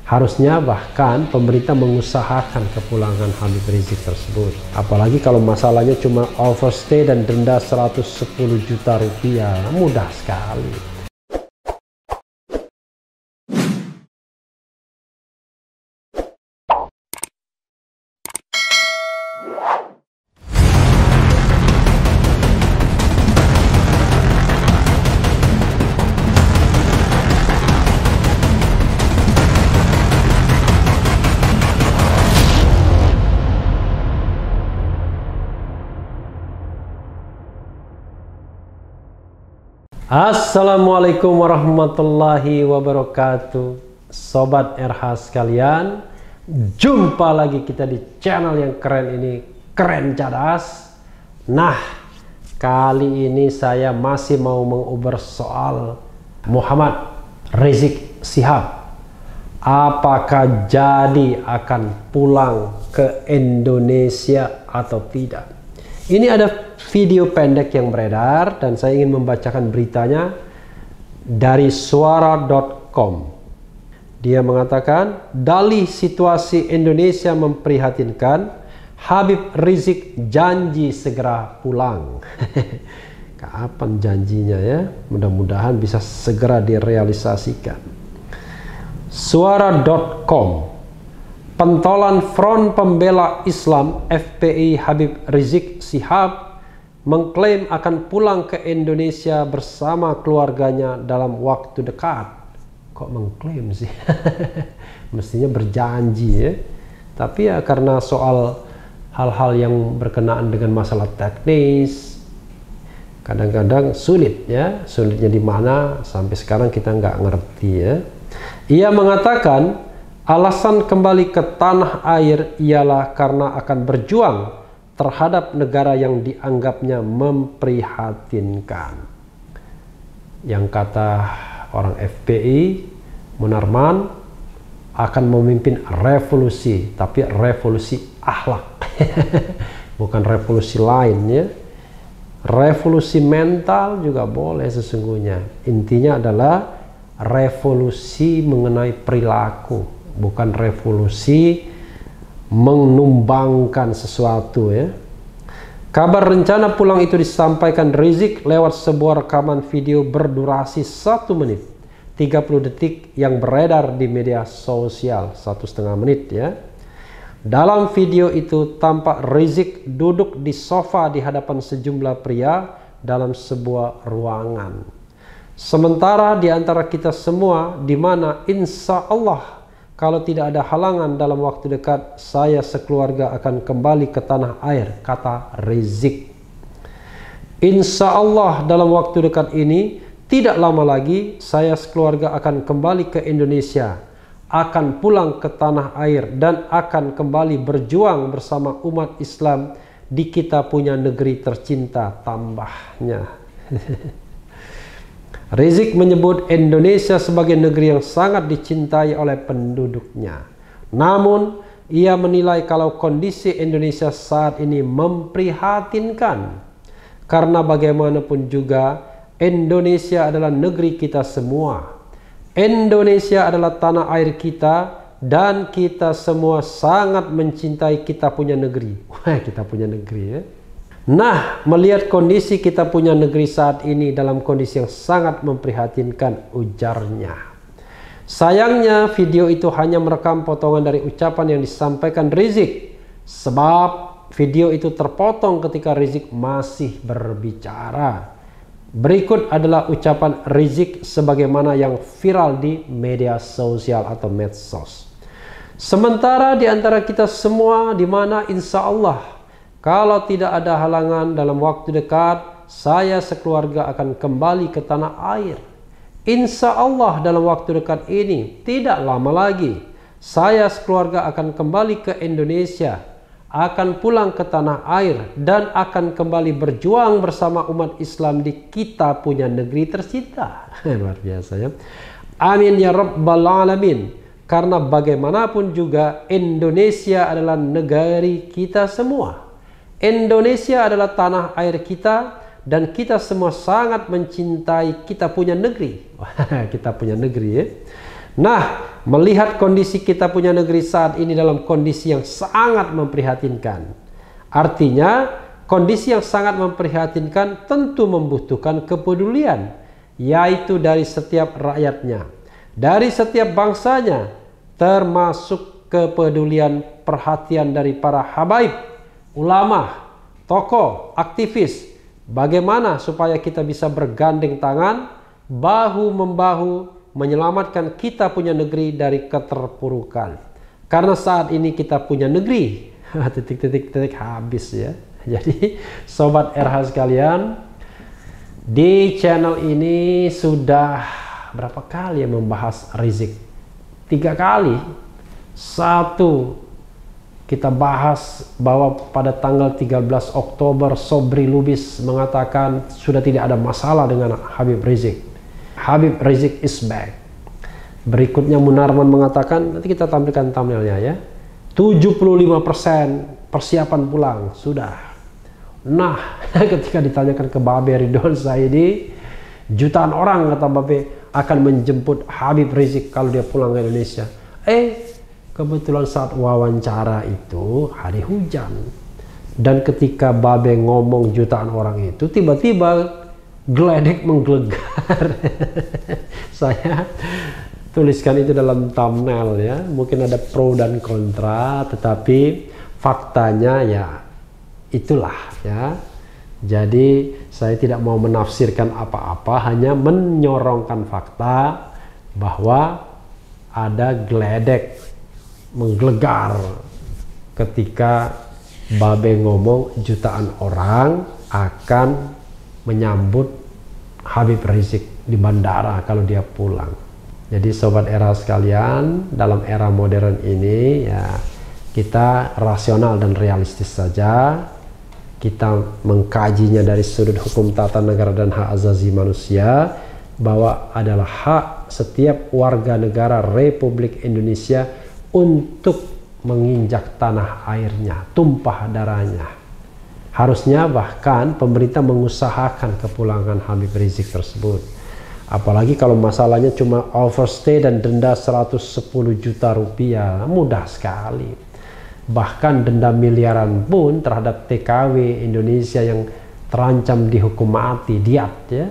Harusnya bahkan pemerintah mengusahakan kepulangan Habib Rizik tersebut. Apalagi kalau masalahnya cuma overstay dan denda 110 juta rupiah. Mudah sekali. Assalamualaikum warahmatullahi wabarakatuh. Sobat RH sekalian, jumpa lagi kita di channel yang keren ini, Keren Cadas. Nah, kali ini saya masih mau menguber soal Muhammad Rizik Syihab. Apakah jadi akan pulang ke Indonesia atau tidak? Ini ada video pendek yang beredar dan saya ingin membacakan beritanya dari suara.com. Dia mengatakan, dalih situasi Indonesia memprihatinkan, Habib Rizik janji segera pulang. Kapan janjinya ya? Mudah-mudahan bisa segera direalisasikan. Suara.com. Pentolan Front Pembela Islam FPI Habib Rizik Syihab mengklaim akan pulang ke Indonesia bersama keluarganya dalam waktu dekat. Kok mengklaim sih? Mestinya berjanji ya. Tapi ya karena soal hal-hal yang berkenaan dengan masalah teknis, kadang-kadang sulit ya. Sulitnya di mana sampai sekarang kita nggak ngerti ya. Ia mengatakan alasan kembali ke tanah air ialah karena akan berjuang terhadap negara yang dianggapnya memprihatinkan. Yang kata orang FPI, Munarman akan memimpin revolusi, tapi revolusi akhlak. Bukan revolusi lain ya. Revolusi mental juga boleh sesungguhnya. Intinya adalah revolusi mengenai perilaku, bukan revolusi menumbangkan sesuatu ya. Kabar rencana pulang itu disampaikan Rizik lewat sebuah rekaman video berdurasi 1 menit 30 detik yang beredar di media sosial, 1,5 menit ya. Dalam video itu tampak Rizik duduk di sofa di hadapan sejumlah pria dalam sebuah ruangan. Sementara di antara kita semua, di mana insya Allah kalau tidak ada halangan dalam waktu dekat, saya sekeluarga akan kembali ke tanah air, kata Rizik. Insya Allah dalam waktu dekat ini, tidak lama lagi, saya sekeluarga akan kembali ke Indonesia, akan pulang ke tanah air, dan akan kembali berjuang bersama umat Islam di kita punya negeri tercinta, tambahnya. Rizik menyebut Indonesia sebagai negeri yang sangat dicintai oleh penduduknya. Namun, ia menilai kalau kondisi Indonesia saat ini memprihatinkan. Karena bagaimanapun juga, Indonesia adalah negeri kita semua. Indonesia adalah tanah air kita, dan kita semua sangat mencintai kita punya negeri. Wah, kita punya negeri ya. Nah, melihat kondisi kita punya negeri saat ini dalam kondisi yang sangat memprihatinkan, ujarnya. Sayangnya video itu hanya merekam potongan dari ucapan yang disampaikan Rizik, sebab video itu terpotong ketika Rizik masih berbicara. Berikut adalah ucapan Rizik sebagaimana yang viral di media sosial atau medsos. Sementara di antara kita semua, di mana insya Allah kalau tidak ada halangan dalam waktu dekat, saya sekeluarga akan kembali ke tanah air. Insya Allah dalam waktu dekat ini, tidak lama lagi, saya sekeluarga akan kembali ke Indonesia, akan pulang ke tanah air, dan akan kembali berjuang bersama umat Islam di kita punya negeri tercinta. Luar biasa ya. Amin ya Rabbal Alamin. Karena bagaimanapun juga Indonesia adalah negeri kita semua. Indonesia adalah tanah air kita, dan kita semua sangat mencintai kita punya negeri. Kita punya negeri ya. Nah, melihat kondisi kita punya negeri saat ini dalam kondisi yang sangat memprihatinkan. Artinya, kondisi yang sangat memprihatinkan tentu membutuhkan kepedulian, yaitu dari setiap rakyatnya, dari setiap bangsanya, termasuk kepedulian perhatian dari para habaib, ulama, tokoh, aktivis. Bagaimana supaya kita bisa bergandeng tangan, bahu-membahu, menyelamatkan kita punya negeri dari keterpurukan. Karena saat ini kita punya negeri, titik-titik habis ya. Jadi sobat RH sekalian, di channel ini sudah berapa kali ya membahas Rizik? 3 kali. Satu, kita bahas bahwa pada tanggal 13 Oktober Sobri Lubis mengatakan sudah tidak ada masalah dengan Habib Rizik. Habib Rizik is back. Berikutnya Munarman mengatakan, nanti kita tampilkan thumbnailnya ya, 75% persiapan pulang sudah. Nah, ketika ditanyakan ke Babe Ridwan Saidi, jutaan orang kata Babe akan menjemput Habib Rizik kalau dia pulang ke Indonesia. Kebetulan saat wawancara itu hari hujan. Dan ketika Babe ngomong jutaan orang itu, tiba-tiba geledek menggelegar. Saya tuliskan itu dalam thumbnail ya. Mungkin ada pro dan kontra, tetapi faktanya ya itulah ya. Jadi saya tidak mau menafsirkan apa-apa, hanya menyorongkan fakta bahwa ada geledek menggelegar ketika Babe ngomong jutaan orang akan menyambut Habib Rizik di bandara kalau dia pulang. Jadi sobat era sekalian, dalam era modern ini ya kita rasional dan realistis saja. Kita mengkajinya dari sudut hukum tata negara dan hak asasi manusia, bahwa adalah hak setiap warga negara Republik Indonesia untuk menginjak tanah airnya, tumpah darahnya. Harusnya bahkan pemerintah mengusahakan kepulangan Habib Rizik tersebut. Apalagi kalau masalahnya cuma overstay dan denda 110 juta rupiah, mudah sekali. Bahkan denda miliaran pun terhadap TKW Indonesia yang terancam dihukum mati, diat ya,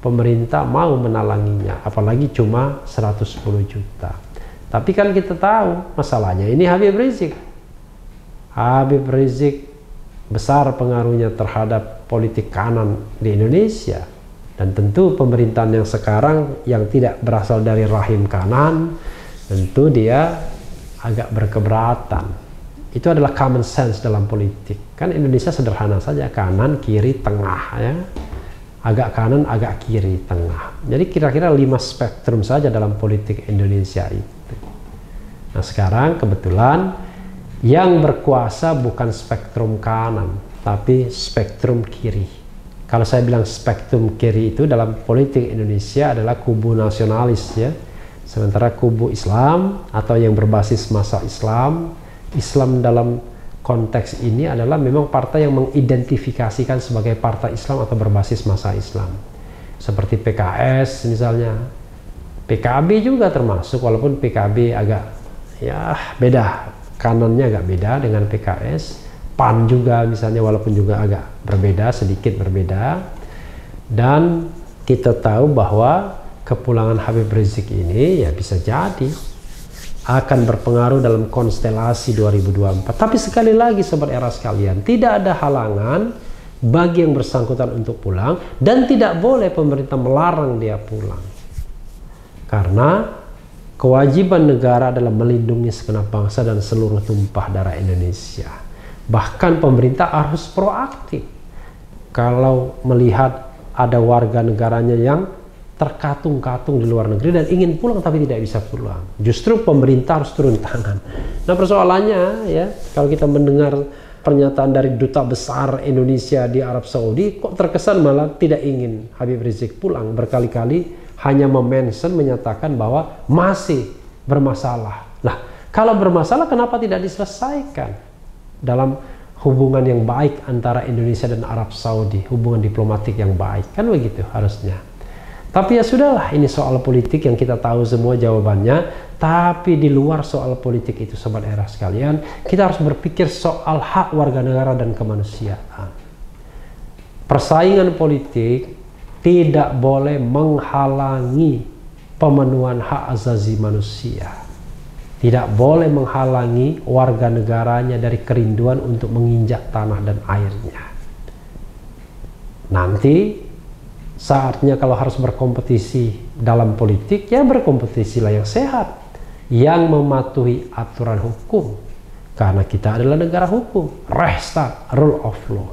pemerintah mau menalanginya, apalagi cuma 110 juta. Tapi kan kita tahu masalahnya ini Habib Rizik. Habib Rizik besar pengaruhnya terhadap politik kanan di Indonesia. Dan tentu pemerintahan yang sekarang yang tidak berasal dari rahim kanan, tentu dia agak berkeberatan. Itu adalah common sense dalam politik. Kan Indonesia sederhana saja, kanan, kiri, tengah ya. Agak kanan, agak kiri, tengah. Jadi kira-kira 5 spektrum saja dalam politik Indonesia itu. Nah sekarang kebetulan yang berkuasa bukan spektrum kanan, tapi spektrum kiri. Kalau saya bilang spektrum kiri itu dalam politik Indonesia adalah kubu nasionalis ya. Sementara kubu Islam atau yang berbasis masa Islam, Islam dalam konteks ini adalah memang partai yang mengidentifikasikan sebagai partai Islam atau berbasis masa Islam. Seperti PKS misalnya. PKB juga termasuk, walaupun PKB agak ya beda, kanannya agak beda dengan PKS. PAN juga misalnya, walaupun juga agak berbeda, sedikit berbeda. Dan kita tahu bahwa kepulangan Habib Rizik ini ya bisa jadi akan berpengaruh dalam konstelasi 2024. Tapi sekali lagi sobat era sekalian, tidak ada halangan bagi yang bersangkutan untuk pulang, dan tidak boleh pemerintah melarang dia pulang. Karena kewajiban negara adalah melindungi segenap bangsa dan seluruh tumpah darah Indonesia. Bahkan pemerintah harus proaktif kalau melihat ada warga negaranya yang terkatung-katung di luar negeri dan ingin pulang tapi tidak bisa pulang. Justru pemerintah harus turun tangan. Nah persoalannya ya, kalau kita mendengar pernyataan dari Duta Besar Indonesia di Arab Saudi, kok terkesan malah tidak ingin Habib Rizik pulang. Berkali-kali hanya menyatakan bahwa masih bermasalah. Nah, kalau bermasalah kenapa tidak diselesaikan dalam hubungan yang baik antara Indonesia dan Arab Saudi, hubungan diplomatik yang baik, kan begitu harusnya. Tapi ya sudahlah, ini soal politik yang kita tahu semua jawabannya. Tapi di luar soal politik itu, sobat era sekalian, kita harus berpikir soal hak warga negara dan kemanusiaan. Persaingan politik tidak boleh menghalangi pemenuhan hak asasi manusia. Tidak boleh menghalangi warga negaranya dari kerinduan untuk menginjak tanah dan airnya. Nanti saatnya kalau harus berkompetisi dalam politik, ya berkompetisilah yang sehat, yang mematuhi aturan hukum, karena kita adalah negara hukum, Rechtsstaat, rule of law.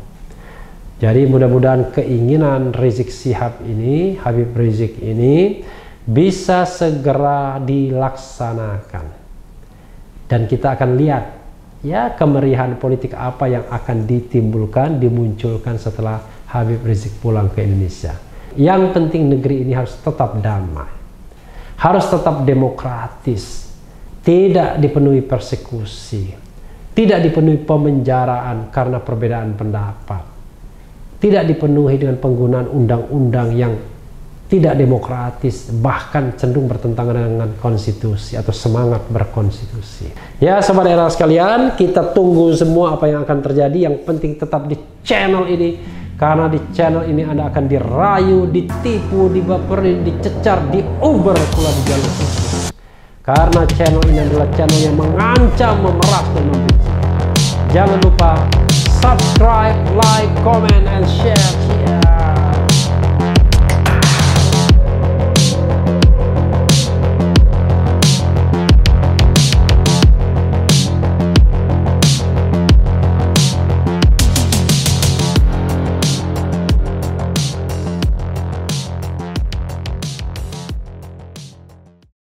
Jadi mudah-mudahan keinginan Rizik Syihab ini, Habib Rizik ini, bisa segera dilaksanakan, dan kita akan lihat ya kemeriahan politik apa yang akan ditimbulkan, dimunculkan setelah Habib Rizik pulang ke Indonesia. Yang penting negeri ini harus tetap damai, harus tetap demokratis, tidak dipenuhi persekusi, tidak dipenuhi pemenjaraan karena perbedaan pendapat, tidak dipenuhi dengan penggunaan undang-undang yang tidak demokratis, bahkan cenderung bertentangan dengan konstitusi atau semangat berkonstitusi. Ya sobat era sekalian, kita tunggu semua apa yang akan terjadi. Yang penting tetap di channel ini, karena di channel ini Anda akan dirayu, ditipu, dibaperin, dicecar, diuber pula di jalur khusus. Karena channel ini adalah channel yang mengancam, memeras, dan membenci. Jangan lupa subscribe, like, comment, and share.